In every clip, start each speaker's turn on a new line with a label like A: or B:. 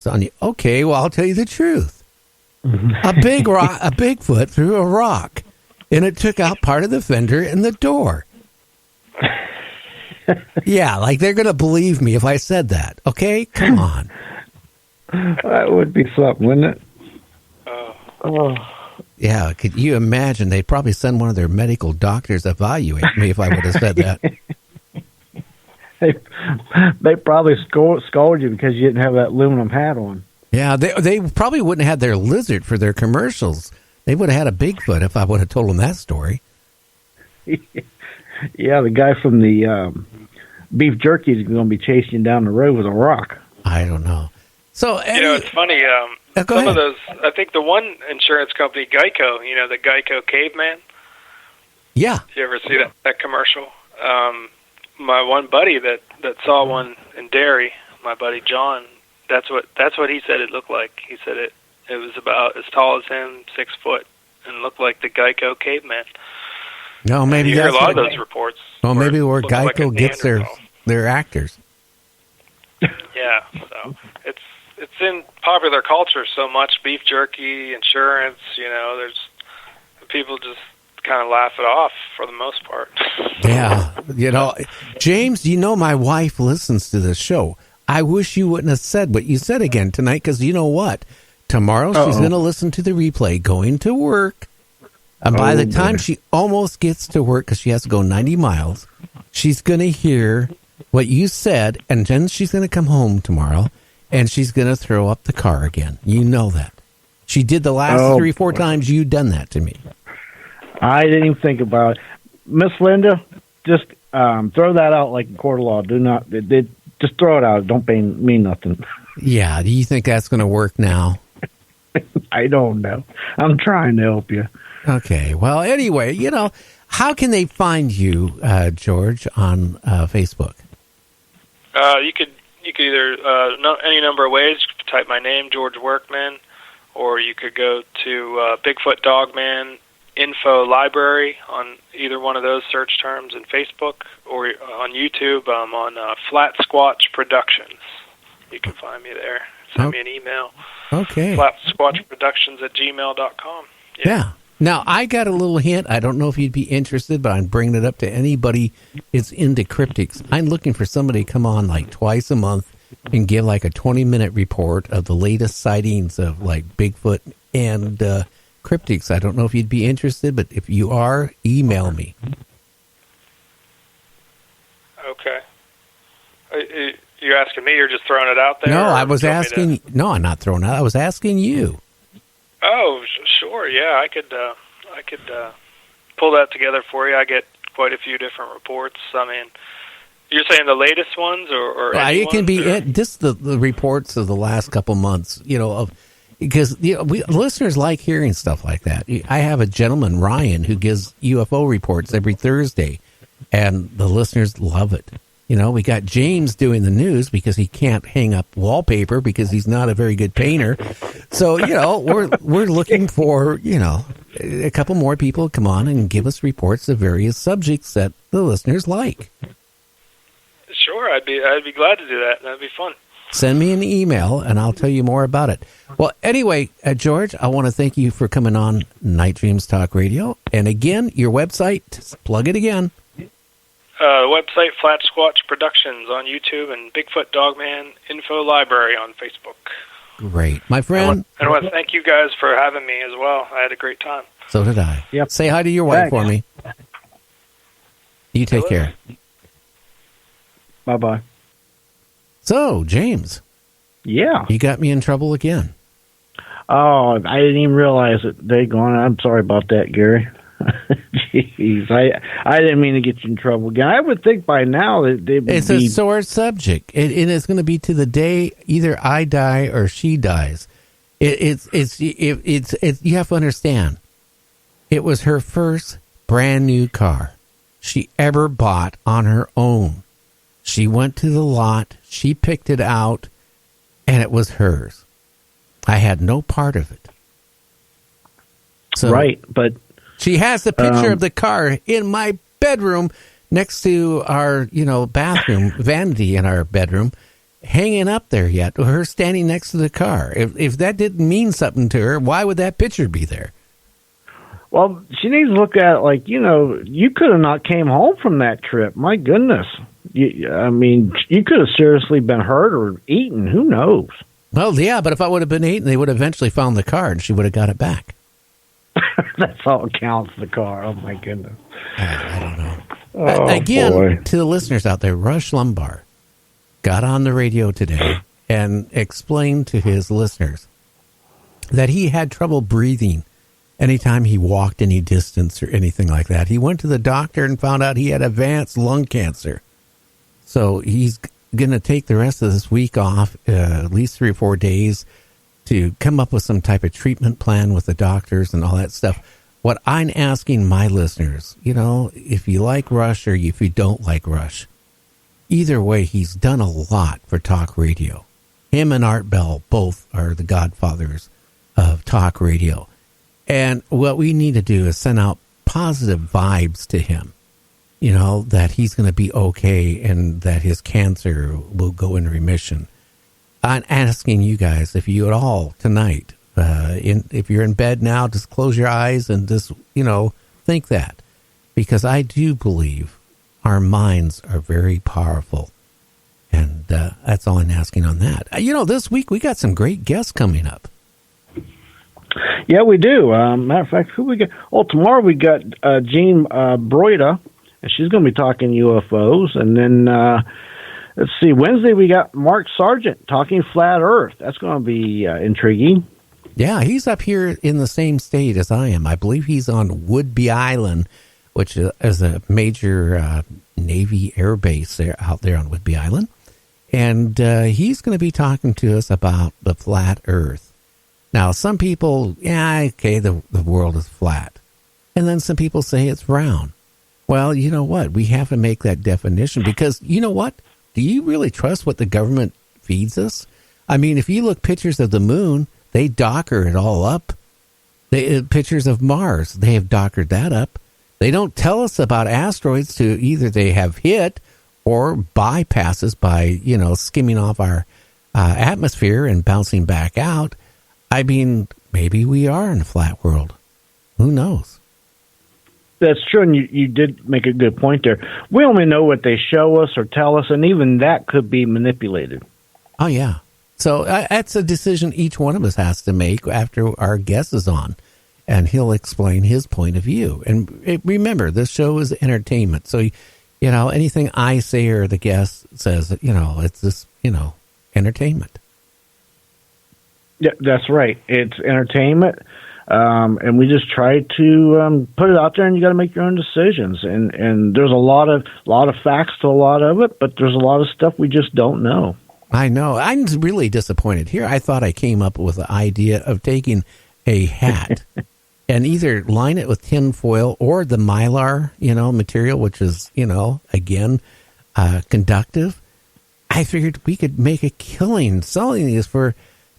A: Sonia, okay, well, I'll tell you the truth. A Bigfoot threw a rock, and it took out part of the fender and the door. Yeah, like they're going to believe me if I said that. Okay, come on.
B: That would be something, wouldn't it? Oh.
A: Yeah, could you imagine? They'd probably send one of their medical doctors to evaluate me if I would have said that.
B: They probably scolded you because you didn't have that aluminum hat on.
A: Yeah, they probably wouldn't have had their lizard for their commercials. They would have had a Bigfoot if I would have told them that story.
B: Yeah, the guy from the beef jerky is going to be chasing you down the road with a rock.
A: I don't know. So
C: it's funny. Some of those, I think the one insurance company, Geico, the Geico caveman.
A: Yeah.
C: You ever see that commercial? My one buddy that saw one in Derry, my buddy John, that's what he said it looked like. He said it was about as tall as him, 6 foot, and looked like the Geico caveman.
A: No, maybe
C: you hear a lot of those reports.
A: Well, maybe where Geico gets their actors.
C: Yeah, so it's in popular culture so much. Beef jerky, insurance. There's people just kind of laugh it off for the most part.
A: Yeah, James, my wife listens to this show. I wish you wouldn't have said what you said again tonight, because you know what? Tomorrow she's going to listen to the replay going to work. And by the time she almost gets to work, because she has to go 90 miles, she's going to hear what you said, and then she's going to come home tomorrow, and she's going to throw up the car again. You know that. She did the last 3-4 times you've done that to me.
B: I didn't even think about it. Miss Linda, just throw that out like a court of law. Do not, just throw it out. Don't mean nothing.
A: Yeah, do you think that's going to work now?
B: I don't know. I'm trying to help you.
A: Okay. Well, anyway, how can they find you, George, on Facebook?
C: You could either any number of ways. You could type my name, George Workman, or you could go to Bigfoot Dogman Info Library on either one of those search terms in Facebook, or on YouTube. I'm on Flat Squatch Productions. You can find me there. Send me an email.
A: Okay.
C: FlatSquatchProductions@gmail.com.
A: Yeah. Now, I got a little hint. I don't know if you'd be interested, but I'm bringing it up to anybody that's into cryptids. I'm looking for somebody to come on like twice a month and give like a 20-minute report of the latest sightings of like Bigfoot and cryptids. I don't know if you'd be interested, but if you are, email me.
C: Okay. You're asking me? You're just throwing it out there?
A: No, I was asking. No, I'm not throwing it out. I was asking you.
C: Oh, sure. Yeah, I could pull that together for you. I get quite a few different reports. I mean, you're saying the latest ones, or
A: it can be just the reports of the last couple months. Because listeners like hearing stuff like that. I have a gentleman, Ryan, who gives UFO reports every Thursday, and the listeners love it. We got James doing the news because he can't hang up wallpaper because he's not a very good painter. So, we're looking for, a couple more people to come on and give us reports of various subjects that the listeners like.
C: Sure, I'd be glad to do that. That'd be fun.
A: Send me an email and I'll tell you more about it. Well, anyway, George, I want to thank you for coming on Night Dreams Talk Radio. And again, your website, plug it again.
C: Website, Flat Squatch Productions on YouTube, and Bigfoot Dogman Info Library on Facebook.
A: Great. My friend.
C: I want to thank you guys for having me as well. I had a great time.
A: So did I.
B: Yep.
A: Say hi to your wife for me. You take care.
B: Bye-bye.
A: So, James.
B: Yeah.
A: You got me in trouble again.
B: Oh, I didn't even realize it. I'm sorry about that, Gary. Jeez, I didn't mean to get you in trouble again. I would think by now that
A: it's a sore subject. It is going to be to the day either I die or she dies. It's you have to understand. It was her first brand new car she ever bought on her own. She went to the lot, she picked it out, and it was hers. I had no part of it. So,
B: right, but
A: she has the picture of the car in my bedroom next to our, bathroom, vanity in our bedroom. hanging up there yet, or her standing next to the car. If that didn't mean something to her, why would that picture be there?
B: Well, she needs to look at it like, you could have not came home from that trip. My goodness. You could have seriously been hurt or eaten. Who knows?
A: Well, yeah, but if I would have been eaten, they would have eventually found the car and she would have got it back.
B: That's all it counts, the car. Oh, my goodness.
A: I don't know.
B: Oh,
A: Again,
B: boy.
A: to the listeners out there, Rush Limbaugh got on the radio today and explained to his listeners that he had trouble breathing anytime he walked any distance or anything like that. He went to the doctor and found out he had advanced lung cancer. So he's going to take the rest of this week off, at least 3 or 4 days, to come up with some type of treatment plan with the doctors and all that stuff. What I'm asking my listeners, if you like Rush or if you don't like Rush, either way, he's done a lot for talk radio. Him and Art Bell both are the godfathers of talk radio. And what we need to do is send out positive vibes to him, that he's going to be okay and that his cancer will go in remission. I'm asking you guys, if you at all tonight, if you're in bed now, just close your eyes and just, think that. Because I do believe our minds are very powerful. And that's all I'm asking on that. This week we got some great guests coming up.
B: Yeah, we do. Matter of fact, who we got? Oh, tomorrow we got Jean Broida, and she's going to be talking UFOs. And then, let's see, Wednesday we got Mark Sargent talking flat Earth. That's going to be intriguing.
A: Yeah, he's up here in the same state as I am. I believe he's on Whidbey Island, which is a major Navy air base out there on Whidbey Island. And he's going to be talking to us about the flat Earth. Now, some people, the world is flat. And then some people say it's round. Well, you know what? We have to make that definition because, you know what? Do you really trust what the government feeds us? I mean, if you look pictures of the moon, they docker it all up. Pictures of Mars, they have dockered that up. They don't tell us about asteroids to either they have hit or bypasses by, skimming off our atmosphere and bouncing back out. I mean, maybe we are in a flat world. Who knows?
B: That's true, and you did make a good point there. We only know what they show us or tell us, and even that could be manipulated.
A: Oh, yeah. So that's a decision each one of us has to make after our guest is on, and he'll explain his point of view. And remember, this show is entertainment. So, anything I say or the guest says, it's just, entertainment.
B: Yeah, that's right. It's entertainment, and we just try to put it out there, and you got to make your own decisions. And there's a lot of facts to a lot of it, but there's a lot of stuff we just don't know.
A: I know. I'm really disappointed here. I thought I came up with the idea of taking a hat and either line it with tin foil or the mylar, material, which is, again, conductive. I figured we could make a killing selling these for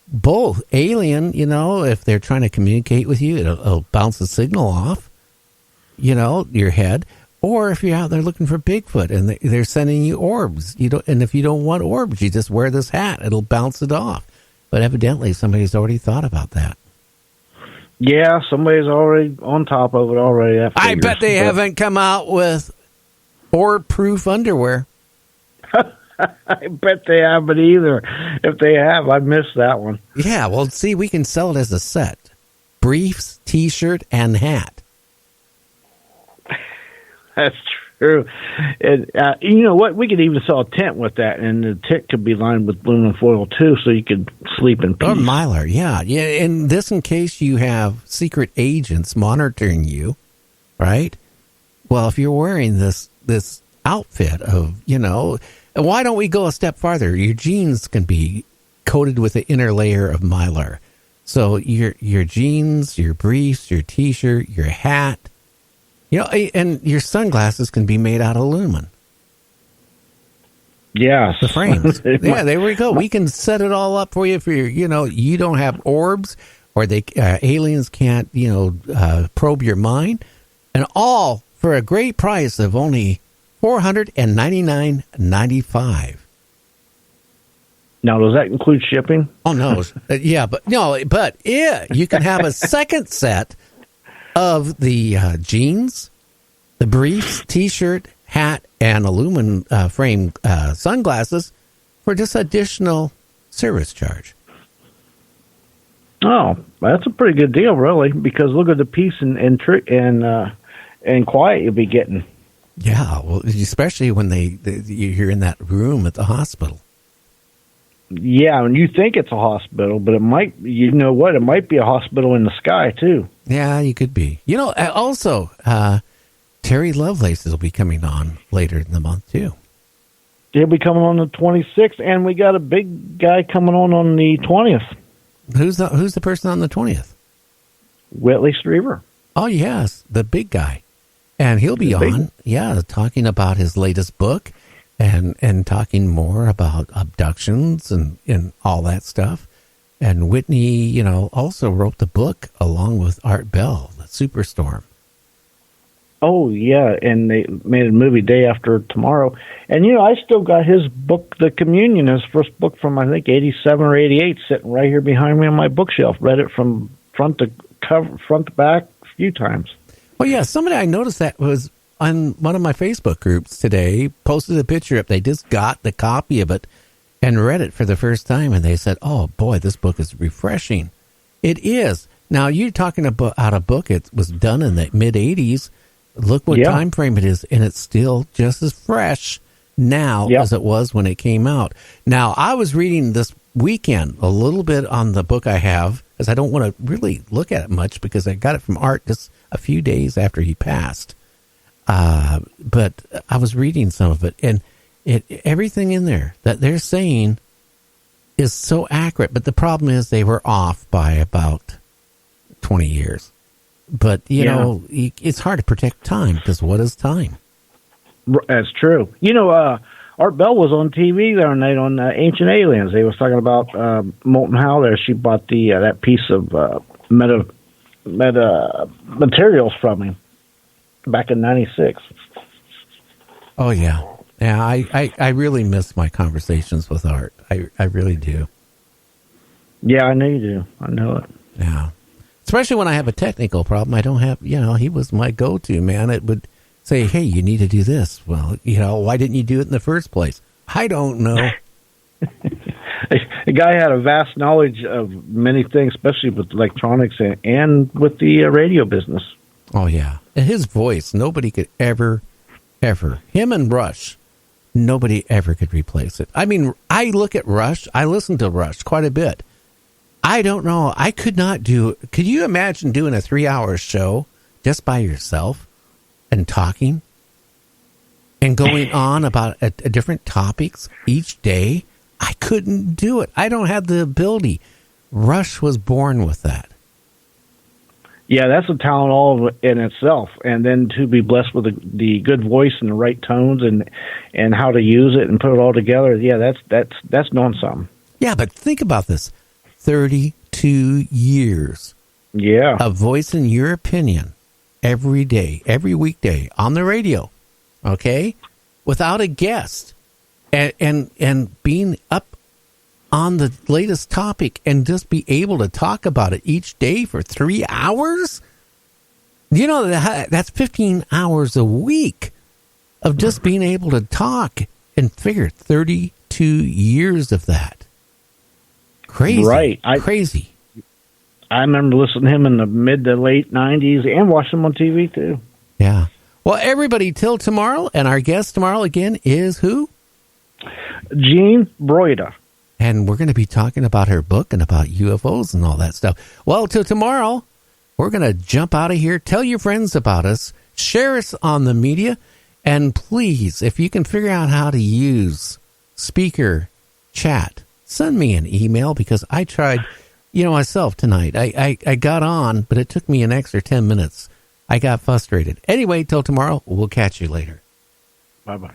A: both alien, if they're trying to communicate with you, it'll bounce the signal off, your head. Or if you're out there looking for Bigfoot and they're sending you orbs, and if you don't want orbs, you just wear this hat. It'll bounce it off. But evidently somebody's already thought about that.
B: Yeah, somebody's already on top of it already.
A: I bet they haven't come out with orb-proof underwear.
B: I bet they haven't either. If they have, I missed that one.
A: Yeah, well, see, we can sell it as a set. Briefs, T-shirt, and hat.
B: That's true. And, you know what? We could even sell a tent with that, and the tent could be lined with aluminum foil, too, so you could sleep in peace.
A: Or mylar, yeah. And this in case you have secret agents monitoring you, right? Well, if you're wearing this outfit of, why don't we go a step farther? Your jeans can be coated with an inner layer of mylar. So your jeans, your briefs, your T-shirt, your hat, and your sunglasses can be made out of aluminum.
B: Yes.
A: The frames. Yeah, there we go. We can set it all up for you for you don't have orbs or aliens can't, probe your mind, and all for a great price of only $499.95.
B: Now, does that include shipping?
A: Oh no, you can have a second set of the jeans, the briefs, T-shirt, hat, and aluminum frame sunglasses for just additional service charge.
B: Oh, that's a pretty good deal, really, because look at the peace and quiet you'll be getting.
A: Yeah, well, especially when you're in that room at the hospital.
B: Yeah, and you think it's a hospital, but it might, you know what, it might be a hospital in the sky, too.
A: Yeah, you could be. You know, also, Terry Lovelace will be coming on later in the month, too.
B: He'll be coming on the 26th, and we got a big guy coming on the 20th.
A: Who's the person on the 20th?
B: Whitley Strieber.
A: Oh, yes, the big guy. And he'll be on, talking about his latest book. And talking more about abductions and all that stuff. And Whitney, also wrote the book along with Art Bell, The Superstorm.
B: Oh, yeah, and they made a movie Day After Tomorrow. And, I still got his book, The Communion, his first book from, I think, 87 or 88, sitting right here behind me on my bookshelf. Read it from front to back a few times.
A: Well, yeah, somebody I noticed that was on one of my Facebook groups today, posted a picture up. They just got the copy of it and read it for the first time, and they said, oh, boy, this book is refreshing. It is. Now, you're talking about a book. It was done in the mid-'80s. Look what time frame it is, and it's still just as fresh now as it was when it came out. Now, I was reading this weekend a little bit on the book I have, because I don't want to really look at it much because I got it from Art just a few days after he passed. But I was reading some of it, and everything in there that they're saying is so accurate. But the problem is they were off by about 20 years. But, it's hard to protect time, because what is time?
B: That's true. Art Bell was on TV the other night on Ancient Aliens. They was talking about Molten Howell there. She bought that piece of meta materials from him back in 96.
A: Oh, yeah. Yeah, I really miss my conversations with Art. I really do.
B: Yeah, I know you do. I know it.
A: Yeah. Especially when I have a technical problem. I don't have, he was my go-to, man. It would say, hey, you need to do this. Well, why didn't you do it in the first place? I don't know.
B: The guy had a vast knowledge of many things, especially with electronics and with the radio business.
A: Oh, yeah. And his voice, nobody could ever, him and Rush, nobody ever could replace it. I mean, I look at Rush, I listen to Rush quite a bit. I don't know. I could not could you imagine doing a 3-hour show just by yourself and talking and going on about a different topics each day? I couldn't do it. I don't have the ability. Rush was born with that.
B: Yeah, that's a talent all in itself. And then to be blessed with the good voice and the right tones and how to use it and put it all together. Yeah, that's knowing something.
A: Yeah, but think about this. 32 years.
B: Yeah.
A: Of voicing your opinion every day, every weekday on the radio. Okay? Without a guest. And being up on the latest topic and just be able to talk about it each day for 3 hours? That's 15 hours a week of just being able to talk, and figure 32 years of that. Crazy.
B: Right.
A: Crazy.
B: I remember listening to him in the mid to late 90s and watching him on TV too.
A: Yeah. Well, everybody, till tomorrow, and our guest tomorrow again is who?
B: Jean Broida.
A: And we're going to be talking about her book and about UFOs and all that stuff. Well, till tomorrow, we're going to jump out of here. Tell your friends about us. Share us on the media. And please, if you can figure out how to use speaker chat, send me an email, because I tried, myself tonight. I got on, but it took me an extra 10 minutes. I got frustrated. Anyway, till tomorrow, we'll catch you later.
B: Bye-bye.